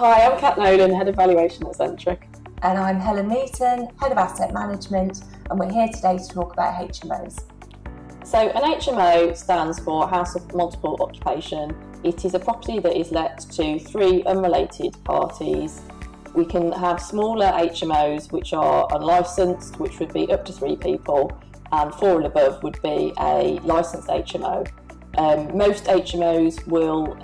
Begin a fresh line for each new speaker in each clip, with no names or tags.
Hi, I'm Katherine Nolan, Head of Valuations at Centrick.
And I'm Helen Meeten, Head of Asset Management, and we're here today to talk about HMOs.
So an HMO stands for House of Multiple Occupation. It is a property that is let to three unrelated parties. We can have smaller HMOs which are unlicensed, which would be up to 3 people, and 4 and above would be a licensed HMO. Most HMOs will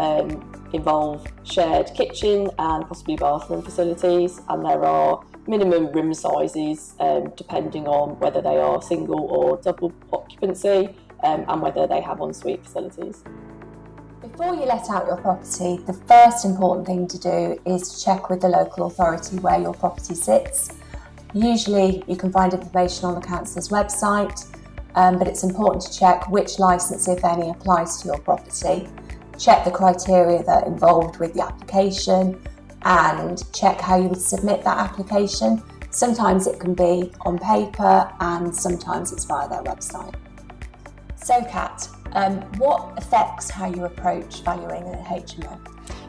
involve shared kitchen and possibly bathroom facilities, and there are minimum room sizes depending on whether they are single or double occupancy and whether they have ensuite facilities.
Before you let out your property, the first important thing to do is to check with the local authority where your property sits. Usually you can find information on the council's website, but it's important to check which licence, if any, applies to your property. Check the criteria that are involved with the application and check how you would submit that application. Sometimes it can be on paper and sometimes it's via their website. So Kat, what affects how you approach valuing an HMO?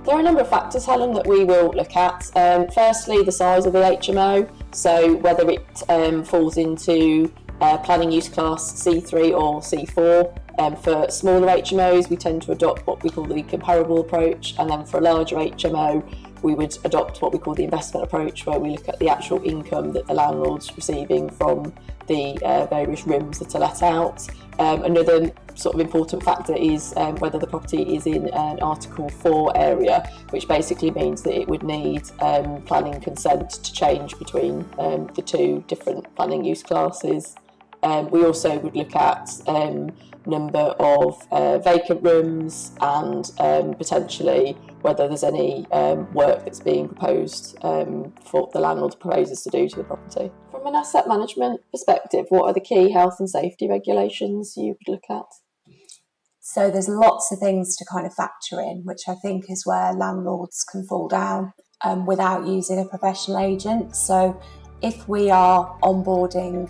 There are a number of factors, Helen, that we will look at. Firstly, the size of the HMO, so whether it falls into planning use class C3 or C4. For smaller HMOs, we tend to adopt what we call the comparable approach, and then for a larger HMO, we would adopt what we call the investment approach, where we look at the actual income that the landlord's receiving from the various rooms that are let out. Another sort of important factor is whether the property is in an Article 4 area, which basically means that it would need planning consent to change between the 2 different planning use classes. We also would look at number of vacant rooms and potentially whether there's any work that's being proposed for the landlord proposes to do to the property. From an asset management perspective, what are the key health and safety regulations you would look at?
So there's lots of things to kind of factor in, which I think is where landlords can fall down without using a professional agent. So if we are onboarding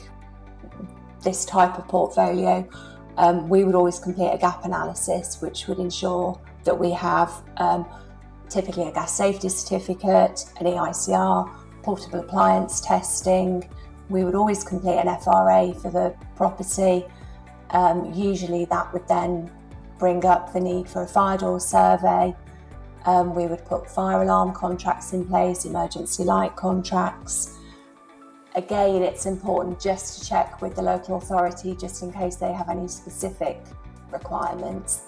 this type of portfolio, we would always complete a gap analysis, which would ensure that we have typically a gas safety certificate, an EICR, portable appliance testing. We would always complete an FRA for the property. Usually that would then bring up the need for a fire door survey. We would put fire alarm contracts in place, emergency light contracts. Again, it's important just to check with the local authority just in case they have any specific requirements,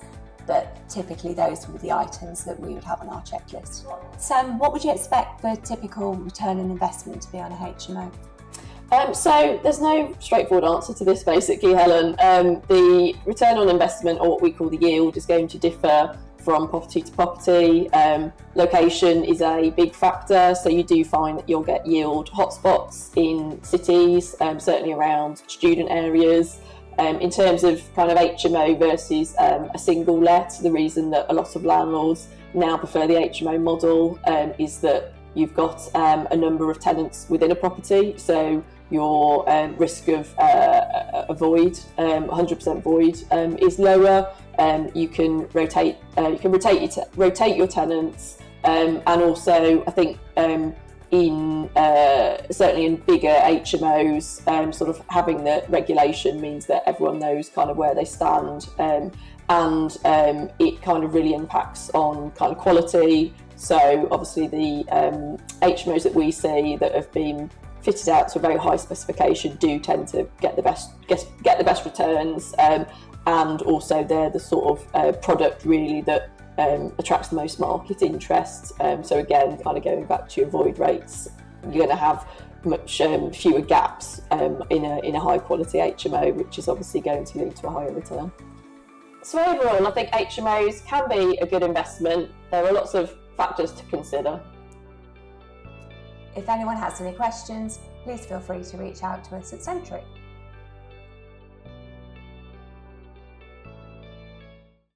but typically those would be the items that we would have on our checklist. Sam, what would you expect the typical return on investment to be on a HMO?
So there's no straightforward answer to this basically, Helen. The return on investment, or what we call the yield, is going to differ from property to property. Location is a big factor, so you do find that you'll get yield hotspots in cities, certainly around student areas. In terms of kind of HMO versus a single let, the reason that a lot of landlords now prefer the HMO model is that you've got a number of tenants within a property, so your risk of a void, 100% void, is lower. You can rotate your tenants, and also I think in certainly in bigger HMOs, sort of having the regulation means that everyone knows kind of where they stand, and it kind of really impacts on kind of quality. So obviously the HMOs that we see that have been fitted out to a very high specification do tend to get the best returns, and also they're the sort of product really that attracts the most market interest. So again, kind of going back to your void rates, you're going to have much fewer gaps in a high quality HMO, which is obviously going to lead to a higher return. So overall, I think HMOs can be a good investment. There are lots of factors to consider.
If anyone has any questions, please feel free to reach out to us at Centrick.